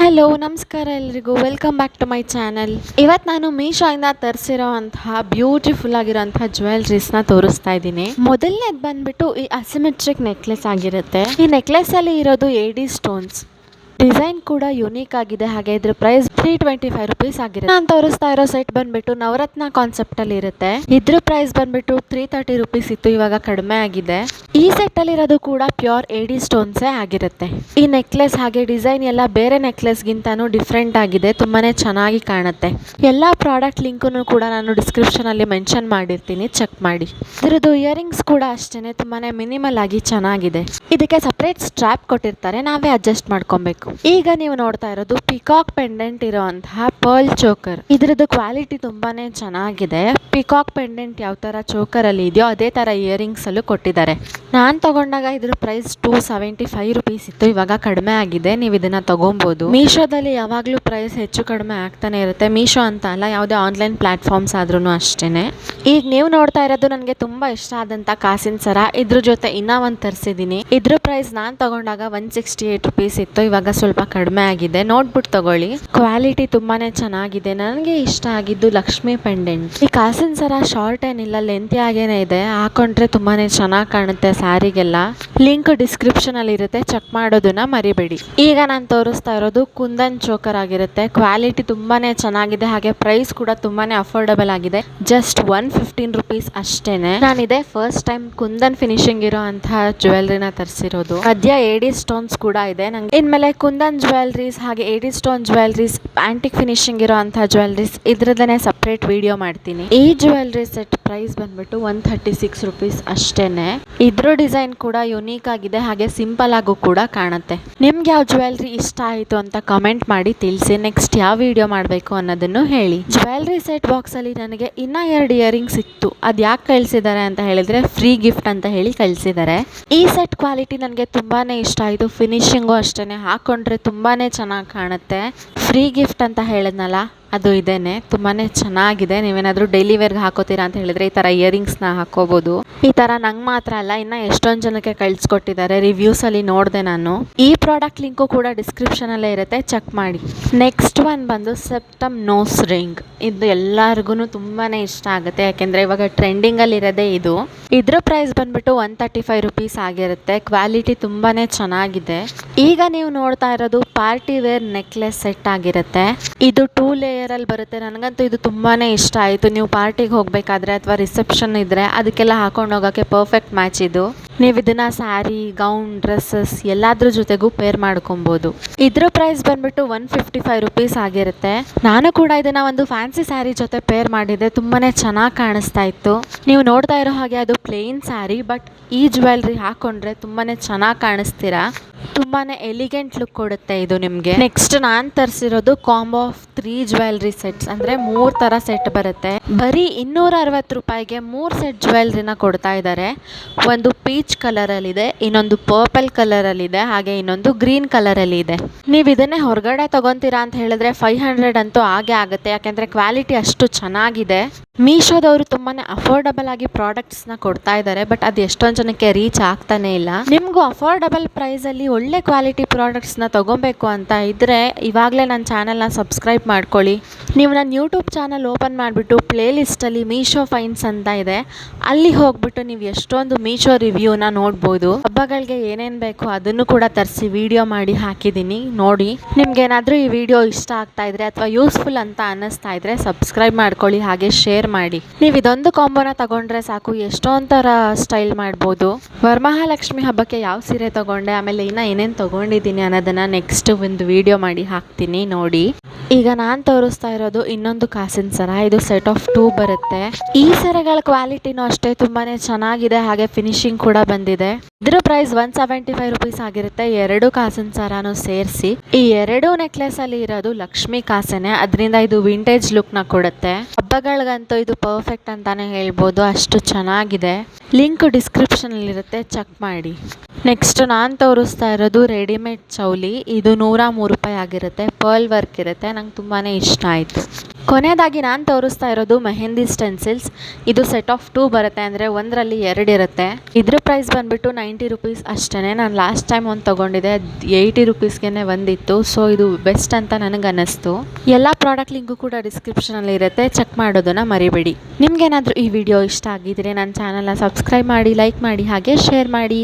Hello ನಮಸ್ಕಾರ ಎಲ್ರಿಗೂ welcome back to my channel. ಇವತ್ತು ನಾನು ಮೀಶೋಯಿಂದ ತರಿಸಿರೋಂತಹ ಬ್ಯೂಟಿಫುಲ್ ಆಗಿರೋಂತಹ ಜ್ಯುವೆಲ್ರೀಸ್ನ ತೋರಿಸ್ತಾ ಇದ್ದೀನಿ. ಮೊದಲನೇದು ಬಂದ್ಬಿಟ್ಟು ಈ ಅಸಿಮೆಟ್ರಿಕ್ ನೆಕ್ಲೆಸ್ ಆಗಿರುತ್ತೆ. ಈ ನೆಕ್ಲೆಸ್ ಅಲ್ಲಿ ಇರೋದು ಏಡಿ ಸ್ಟೋನ್ಸ್. ಡಿಸೈನ್ ಕೂಡ ಯುನೀಕ್ ಆಗಿದೆ. ಹಾಗೆ ಇದ್ರ ಪ್ರೈಸ್ 325 ರುಪೀಸ್ ಆಗಿರುತ್ತೆ. ನಾನು ತೋರಿಸ್ತಾ ಇರೋ ಸೆಟ್ ಬಂದ್ಬಿಟ್ಟು ನವರತ್ನ ಕಾನ್ಸೆಪ್ಟ್ ಅಲ್ಲಿ ಇರುತ್ತೆ. ಇದ್ರ ಪ್ರೈಸ್ ಬಂದ್ಬಿಟ್ಟು 330 ರುಪೀಸ್ ಇತ್ತು, ಇವಾಗ ಕಡಿಮೆ ಆಗಿದೆ. ಈ ಸೆಟ್ ಅಲ್ಲಿ ಇರೋದು ಕೂಡ ಪ್ಯೂರ್ ಏಡಿ ಸ್ಟೋನ್ಸ್ ಆಗಿರುತ್ತೆ. ಈ ನೆಕ್ಲೆಸ್ ಹಾಗೆ ಡಿಸೈನ್ ಎಲ್ಲ ಬೇರೆ ನೆಕ್ಲೆಸ್ ಗಿಂತಾನು ಡಿಫ್ರೆಂಟ್ ಆಗಿದೆ, ತುಂಬಾನೇ ಚೆನ್ನಾಗಿ ಕಾಣುತ್ತೆ. ಎಲ್ಲಾ ಪ್ರಾಡಕ್ಟ್ ಲಿಂಕ್ನು ಕೂಡ ನಾನು ಡಿಸ್ಕ್ರಿಪ್ಷನ್ ಅಲ್ಲಿ ಮೆನ್ಷನ್ ಮಾಡಿರ್ತೀನಿ, ಚೆಕ್ ಮಾಡಿ. ಇದ್ರದ್ದು ಇಯರಿಂಗ್ಸ್ ಕೂಡ ಅಷ್ಟೇನೆ ತುಂಬಾನೇ ಮಿನಿಮಲ್ ಆಗಿ ಚೆನ್ನಾಗಿದೆ. ಇದಕ್ಕೆ ಸಪರೇಟ್ ಸ್ಟ್ರಾಪ್ ಕೊಟ್ಟಿರ್ತಾರೆ, ನಾವೇ ಅಡ್ಜಸ್ಟ್ ಮಾಡ್ಕೊಬೇಕು. ಈಗ ನೀವು ನೋಡ್ತಾ ಇರೋದು ಪಿಕಾಕ್ ಪೆಂಡೆಂಟ್ ಇರುವಂತಹ ಪರ್ಲ್ ಚೋಕರ್. ಇದ್ರದ್ದು ಕ್ವಾಲಿಟಿ ತುಂಬಾನೇ ಚೆನ್ನಾಗಿದೆ. ಪಿಕಾಕ್ ಪೆಂಡೆಂಟ್ ಯಾವ ತರ ಚೋಕರ್ ಅಲ್ಲಿ ಇದೆಯೋ ಅದೇ ತರ ಇಯರಿಂಗ್ಸ್ ಅಲ್ಲೂ ಕೊಟ್ಟಿದ್ದಾರೆ. ನಾನ್ ತಗೊಂಡಾಗ ಇದ್ರ ಪ್ರೈಸ್ 275 ರುಪೀಸ್ ಇತ್ತು, ಇವಾಗ ಕಡಿಮೆ ಆಗಿದೆ. ನೀವು ಇದನ್ನ ತಗೊಬಹುದು. ಮೀಶೋದಲ್ಲಿ ಯಾವಾಗ್ಲೂ ಪ್ರೈಸ್ ಹೆಚ್ಚು ಕಡಿಮೆ ಆಗ್ತಾನೆ ಇರುತ್ತೆ. ಮೀಶೋ ಅಂತ ಅಲ್ಲ, ಯಾವುದೇ ಆನ್ಲೈನ್ ಪ್ಲಾಟ್ಫಾರ್ಮ್ಸ್ ಆದ್ರೂ ಅಷ್ಟೇನೆ. ಈಗ ನೀವು ನೋಡ್ತಾ ಇರೋದು ನನಗೆ ತುಂಬಾ ಇಷ್ಟ ಆದಂತ ಕಾಸಿನ ಸರ. ಇದ್ರ ಜೊತೆ ಇನ್ನ ಒಂದ್ ತರಿಸಿದೀನಿ. ಇದ್ರ ಪ್ರೈಸ್ ನಾನ್ ತಗೊಂಡಾಗ 168 ರುಪೀಸ್ ಇತ್ತು, ಇವಾಗ ಸ್ವಲ್ಪ ಕಡಿಮೆ ಆಗಿದೆ. ನೋಡ್ಬಿಟ್ಟು ತಗೊಳ್ಳಿ, ಕ್ವಾಲಿಟಿ ತುಂಬಾನೇ ಚೆನ್ನಾಗಿದೆ. ನನಗೆ ಇಷ್ಟ ಆಗಿದ್ದು ಲಕ್ಷ್ಮಿ ಪೆಂಡೆಂಟ್. ಈ ಕಾಸಿನ ಸರ ಶಾರ್ಟ್ ಏನಿಲ್ಲ, ಲೆಂತಿ ಆಗೇನೆ ಇದೆ. ಹಾಕೊಂಡ್ರೆ ತುಂಬಾನೇ ಚೆನ್ನಾಗಿ ಕಾಣುತ್ತೆ ಸ್ಯಾರಿಗೆಲ್ಲ. ಲಿಂಕ್ ಡಿಸ್ಕ್ರಿಪ್ಷನ್ ಅಲ್ಲಿ ಇರುತ್ತೆ, ಚೆಕ್ ಮಾಡೋದನ್ನ ಮರಿಬೇಡಿ. ಈಗ ನಾನು ತೋರಿಸ್ತಾ ಇರೋದು ಕುಂದನ್ ಚೋಕರ್ ಆಗಿರುತ್ತೆ. ಕ್ವಾಲಿಟಿ ತುಂಬಾನೇ ಚೆನ್ನಾಗಿದೆ, ಹಾಗೆ ಪ್ರೈಸ್ ಕೂಡ ತುಂಬಾನೇ ಅಫೋರ್ಡಬಲ್ ಆಗಿದೆ. ಜಸ್ಟ್ 115 ರುಪೀಸ್ ಅಷ್ಟೇನೆ. ನಾನಿದೆ ಫಸ್ಟ್ ಟೈಮ್ ಕುಂದನ್ ಫಿನಿಶಿಂಗ್ ಇರೋ ಅಂತಹ ಜ್ಯುವೆಲ್ರಿನ ತರಿಸಿರೋದು. ಮಧ್ಯ ಏಡಿ ಸ್ಟೋನ್ಸ್ ಕೂಡ ಇದೆ. ನಂಗೆ ಇನ್ಮೇಲೆ ಕುಂದನ್ ಜ್ಯುವೆಲ್ರೀಸ್ ಹಾಗೆ ಏಡಿ ಸ್ಟೋನ್ ಜ್ಯುವೆಲ್ರೀಸ್, ಆಂಟಿಕ್ ಫಿನಿಶಿಂಗ್ ಇರೋ ಅಂತಹ ಜ್ಯುವೆಲ್ರೀಸ್ ಇದ್ರದನ್ನೇ ಸಪರೇಟ್ ವಿಡಿಯೋ ಮಾಡ್ತೀನಿ. ಈ ಜ್ಯುವೆಲ್ರಿ ಸೆಟ್ ಪ್ರೈಸ್ ಬಂದ್ಬಿಟ್ಟು 136 ರುಪೀಸ್ ಅಷ್ಟೇನೆ. ಇದ್ರ ಡಿಸೈನ್ ಕೂಡ ಯುನೀಕ್ ಆಗಿದೆ, ಹಾಗೆ ಸಿಂಪಲ್ ಆಗು ಕೂಡ ಕಾಣುತ್ತೆ. ನಿಮ್ಗೆ ಯಾವ ಜ್ಯುವೆಲ್ರಿ ಇಷ್ಟ ಆಯ್ತು ಅಂತ ಕಮೆಂಟ್ ಮಾಡಿ ತಿಳಿಸಿ. ನೆಕ್ಸ್ಟ್ ಯಾವ ವಿಡಿಯೋ ಮಾಡಬೇಕು ಅನ್ನೋದನ್ನು ಹೇಳಿ. ಜ್ಯುವೆಲ್ರಿ ಸೆಟ್ ಬಾಕ್ಸ್ ಅಲ್ಲಿ ನನಗೆ ಇನ್ನ 2 ಇಯರಿಂಗ್ಸ್ ಸಿಕ್ತು. ಅದ್ ಯಾಕೆ ಕಳ್ಸಿದ್ದಾರೆ ಅಂತ ಹೇಳಿದ್ರೆ ಫ್ರೀ ಗಿಫ್ಟ್ ಅಂತ ಹೇಳಿ ಕಳ್ಸಿದ್ದಾರೆ. ಈ ಸೆಟ್ ಕ್ವಾಲಿಟಿ ನನಗೆ ತುಂಬಾನೇ ಇಷ್ಟ ಆಯ್ತು. ಫಿನಿಶಿಂಗು ಅಷ್ಟೇನೆ, ಹಾಕೊಂಡ್ರೆ ತುಂಬಾನೇ ಚೆನ್ನಾಗಿ ಕಾಣುತ್ತೆ. ಫ್ರೀ ಗಿಫ್ಟ್ ಅಂತ ಹೇಳಿದ್ನಲ್ಲ, ಅದು ಇದೇನೆ. ತುಂಬಾನೇ ಚೆನ್ನಾಗಿದೆ. ನೀವೇನಾದ್ರೂ ಡೈಲಿ ವೇರ್ಗೆ ಹಾಕೋತೀರಾ ಅಂತ ಹೇಳಿದ್ರೆ ಈ ತರ ಇಯರಿಂಗ್ಸ್ನ ಹಾಕೋಬಹುದು. ಈ ತರ ನಂಗೆ ಮಾತ್ರ ಅಲ್ಲ, ಇನ್ನ ಎಷ್ಟೊಂದು ಜನಕ್ಕೆ ಕಳ್ಸಿಕೊಟ್ಟಿದ್ದಾರೆ. ರಿವ್ಯೂಸ್ ಅಲ್ಲಿ ನೋಡಿದೆ ನಾನು. ಈ ಪ್ರಾಡಕ್ಟ್ ಲಿಂಕು ಕೂಡ ಡಿಸ್ಕ್ರಿಪ್ಷನ್ ಅಲ್ಲೇ ಇರುತ್ತೆ, ಚೆಕ್ ಮಾಡಿ. ನೆಕ್ಸ್ಟ್ ಒನ್ ಬಂದು ಸೆಪ್ಟಮ್ ನೋಸ್ ರಿಂಗ್. ಇದು ಎಲ್ಲರಿಗೂ ತುಂಬಾನೇ ಇಷ್ಟ ಆಗುತ್ತೆ, ಯಾಕೆಂದ್ರೆ ಇವಾಗ ಟ್ರೆಂಡಿಂಗ್ ಅಲ್ಲಿ ಇರೋದೇ ಇದು. ಇದ್ರ ಪ್ರೈಸ್ ಬಂದ್ಬಿಟ್ಟು 135 ರುಪೀಸ್ ಆಗಿರುತ್ತೆ. ಕ್ವಾಲಿಟಿ ತುಂಬಾನೇ ಚೆನ್ನಾಗಿದೆ. ಈಗ ನೀವು ನೋಡ್ತಾ ಇರೋದು ಪಾರ್ಟಿ ವೇರ್ ನೆಕ್ಲೆಸ್ ಸೆಟ್ ಆಗಿರುತ್ತೆ. ಇದು 2 ಲೇಯರ್ ಅಲ್ಲಿ ಬರುತ್ತೆ. ನನಗಂತೂ ಇದು ತುಂಬಾನೇ ಇಷ್ಟ ಆಯ್ತು. ನೀವು ಪಾರ್ಟಿಗೆ ಹೋಗ್ಬೇಕಾದ್ರೆ ಅಥವಾ ರಿಸೆಪ್ಷನ್ ಇದ್ರೆ ಅದಕ್ಕೆಲ್ಲ ಹಾಕೊಂಡು ಹೋಗೋಕೆ ಪರ್ಫೆಕ್ಟ್ ಮ್ಯಾಚ್ ಇದು. ನೀವು ಇದನ್ನ ಸ್ಯಾರಿ, ಗೌನ್, ಡ್ರೆಸ್ಸಸ್ ಎಲ್ಲಾದ್ರ ಜೊತೆಗೂ ಪೇರ್ ಮಾಡ್ಕೊಬಹುದು. ಇದ್ರ ಪ್ರೈಸ್ ಬಂದ್ಬಿಟ್ಟು 155 ರುಪೀಸ್ ಆಗಿರುತ್ತೆ. ನಾನು ಕೂಡ ಇದನ್ನ ಒಂದು ಫ್ಯಾನ್ಸಿ ಸ್ಯಾರಿ ಜೊತೆ ಪೇರ್ ಮಾಡಿದ್ದೆ, ತುಂಬಾನೇ ಚೆನ್ನಾಗಿ ಕಾಣಿಸ್ತಾ ಇತ್ತು. ನೀವು ನೋಡ್ತಾ ಇರೋ ಹಾಗೆ ಅದು ಪ್ಲೇನ್ ಸ್ಯಾರಿ, ಬಟ್ ಈ ಜ್ಯುವೆಲ್ರಿ ಹಾಕೊಂಡ್ರೆ ತುಂಬಾನೇ ಚೆನ್ನಾಗಿ ಕಾಣಿಸ್ತೀರಾ. ತುಂಬಾನೇ ಎಲಿಗೆಂಟ್ ಲುಕ್ ಕೊಡುತ್ತೆ ಇದು ನಿಮ್ಗೆ. ನೆಕ್ಸ್ಟ್ ನಾನ್ ತರಿಸಿರೋದು ಕಾಂಬೋ ಆಫ್ 3 ಜ್ಯುವೆಲ್ರಿ ಸೆಟ್ಸ್, ಅಂದ್ರೆ 3 ತರ ಸೆಟ್ ಬರುತ್ತೆ. ಬರೀ 260 ರೂಪಾಯಿಗೆ 3 ಸೆಟ್ ಜ್ಯುವೆಲ್ರಿನ ಕೊಡ್ತಾ ಇದ್ದಾರೆ. ಒಂದು ಪೀಚ್ ಕಲರ್ ಅಲ್ಲಿ ಇದೆ, ಇನ್ನೊಂದು ಪರ್ಪಲ್ ಕಲರ್ ಅಲ್ಲಿ ಇದೆ, ಹಾಗೆ ಇನ್ನೊಂದು ಗ್ರೀನ್ ಕಲರ್ ಅಲ್ಲಿ ಇದೆ. ನೀವ್ ಇದನ್ನೇ ಹೊರಗಡೆ ತಗೊಂತೀರಾ ಅಂತ ಹೇಳಿದ್ರೆ 500 ಅಂತೂ ಆಗೇ ಆಗುತ್ತೆ, ಯಾಕೆಂದ್ರೆ ಕ್ವಾಲಿಟಿ ಅಷ್ಟು ಚೆನ್ನಾಗಿದೆ. ಮೀಶೋದವರು ತುಂಬಾನೇ ಅಫೋರ್ಡಬಲ್ ಆಗಿ ಪ್ರಾಡಕ್ಟ್ಸ್ ನ ಕೊಡ್ತಾ ಇದ್ದಾರೆ, ಬಟ್ ಅದು ಎಷ್ಟೊಂದು ಜನಕ್ಕೆ ರೀಚ್ ಆಗ್ತಾನೆ ಇಲ್ಲ. ನಿಮ್ಗೂ ಅಫೋರ್ಡಬಲ್ ಪ್ರೈಸ್ ಅಲ್ಲಿ ಒಳ್ಳೆ ಕ್ವಾಲಿಟಿ ಪ್ರಾಡಕ್ಟ್ಸ್ ನ ತಗೋಬೇಕು ಅಂತ ಇದ್ರೆ ಇವಾಗಲೇ ನನ್ನ ಚಾನೆಲ್ನ ಸಬ್ಸ್ಕ್ರೈಬ್ ಮಾಡ್ಕೊಳ್ಳಿ. ನೀವು ನನ್ನ ಯೂಟ್ಯೂಬ್ ಚಾನಲ್ ಓಪನ್ ಮಾಡಿಬಿಟ್ಟು ಪ್ಲೇ ಲಿಸ್ಟಲ್ಲಿ ಮೀಶೋ ಫೈನ್ಸ್ ಅಂತ ಇದೆ, ಅಲ್ಲಿ ಹೋಗ್ಬಿಟ್ಟು ನೀವು ಎಷ್ಟೊಂದು ಮೀಶೋ ರಿವ್ಯೂನ ನೋಡ್ಬೋದು. ಹಬ್ಬಗಳಿಗೆ ಏನೇನು ಬೇಕು ಅದನ್ನು ಕೂಡ ತರಿಸಿ ವಿಡಿಯೋ ಮಾಡಿ ಹಾಕಿದ್ದೀನಿ, ನೋಡಿ. ನಿಮ್ಗೇನಾದರೂ ಈ ವಿಡಿಯೋ ಇಷ್ಟ ಆಗ್ತಾ ಇದ್ರೆ ಅಥವಾ ಯೂಸ್ಫುಲ್ ಅಂತ ಅನ್ನಿಸ್ತಾ ಇದ್ರೆ ಸಬ್ಸ್ಕ್ರೈಬ್ ಮಾಡ್ಕೊಳ್ಳಿ, ಹಾಗೆ ಶೇರ್ ಮಾಡಿ. ನೀವು ಇದೊಂದು ಕಾಂಬೋನ ತಗೊಂಡ್ರೆ ಸಾಕು, ಎಷ್ಟೊಂದು ಥರ ಸ್ಟೈಲ್ ಮಾಡ್ಬೋದು. ವರಮಹಾಲಕ್ಷ್ಮಿ ಹಬ್ಬಕ್ಕೆ ಯಾವ ಸೀರೆ ತಗೊಂಡೆ, ಆಮೇಲೆ ಇನ್ನು ಏನೇನು ತಗೊಂಡಿದ್ದೀನಿ ಅನ್ನೋದನ್ನ ನೆಕ್ಸ್ಟ್ ಒಂದು ವಿಡಿಯೋ ಮಾಡಿ ಹಾಕ್ತೀನಿ, ನೋಡಿ. ಈಗ ನಾನು ತೋರಿಸ್ತಾ ಇರೋದು ಇನ್ನೊಂದು ಕಾಸಿನ ಸರ. ಇದು ಸೆಟ್ ಆಫ್ 2 ಬರುತ್ತೆ. ಈ ಸರಗಳ ಕ್ವಾಲಿಟಿನೂ ಅಷ್ಟೇ ತುಂಬಾನೇ ಚೆನ್ನಾಗಿದೆ, ಹಾಗೆ ಫಿನಿಶಿಂಗ್ ಕೂಡ ಬಂದಿದೆ. ಇದ್ರ ಪ್ರೈಸ್ 175 ರುಪೀಸ್ ಆಗಿರುತ್ತೆ, 2 ಕಾಸಿನ ಸರನು ಸೇರಿಸಿ. ಈ 2 ನೆಕ್ಲೆಸ್ ಅಲ್ಲಿ ಇರೋದು ಲಕ್ಷ್ಮಿ ಕಾಸೇನೆ, ಅದರಿಂದ ಇದು ವಿಂಟೇಜ್ ಲುಕ್ ನ ಕೊಡುತ್ತೆ. ಹಬ್ಬಗಳಿಗಂತೂ ಇದು ಪರ್ಫೆಕ್ಟ್ ಅಂತಾನೆ ಹೇಳ್ಬೋದು, ಅಷ್ಟು ಚೆನ್ನಾಗಿದೆ. ಲಿಂಕ್ ಡಿಸ್ಕ್ರಿಪ್ಷನ್ ಅಲ್ಲಿ ಇರುತ್ತೆ, ಚೆಕ್ ಮಾಡಿ. ನೆಕ್ಸ್ಟ್ ನಾನು ತೋರಿಸ್ತಾ ಇರೋದು ರೆಡಿಮೇಡ್ ಚೌಲಿ. ಇದು 103 ರೂಪಾಯಿ ಆಗಿರುತ್ತೆ. ಪರ್ಲ್ ವರ್ಕ್ ಇರುತ್ತೆ, ನಂಗೆ ತುಂಬಾನೇ ಇಷ್ಟ ಆಯಿತು. ಕೊನೆಯದಾಗಿ ನಾನು ತೋರಿಸ್ತಾ ಇರೋದು ಮೆಹಂದಿ ಸ್ಟೆನ್ಸಿಲ್ಸ್. ಇದು ಸೆಟ್ ಆಫ್ 2 ಬರುತ್ತೆ, ಅಂದರೆ ಒಂದರಲ್ಲಿ 2 ಇರುತ್ತೆ. ಇದ್ರ ಪ್ರೈಸ್ ಬಂದುಬಿಟ್ಟು 90 ರುಪೀಸ್ ಅಷ್ಟೇ. ನಾನು ಲಾಸ್ಟ್ ಟೈಮ್ ಒಂದು ತೊಗೊಂಡಿದ್ದೆ, 80 ರುಪೀಸ್ಗೆ ಒಂದಿತ್ತು. ಸೊ ಇದು ಬೆಸ್ಟ್ ಅಂತ ನನಗೆ ಅನ್ನಿಸ್ತು. ಎಲ್ಲ ಪ್ರಾಡಕ್ಟ್ ಲಿಂಕು ಕೂಡ ಡಿಸ್ಕ್ರಿಪ್ಷನಲ್ಲಿ ಇರುತ್ತೆ, ಚೆಕ್ ಮಾಡೋದನ್ನು ಮರಿಬೇಡಿ. ನಿಮ್ಗೇನಾದರೂ ಈ ವಿಡಿಯೋ ಇಷ್ಟ ಆಗಿದ್ರೆ ನನ್ನ ಚಾನಲ್ನ ಸಬ್ಸ್ಕ್ರೈಬ್ ಮಾಡಿ, ಲೈಕ್ ಮಾಡಿ, ಹಾಗೆ ಶೇರ್ ಮಾಡಿ.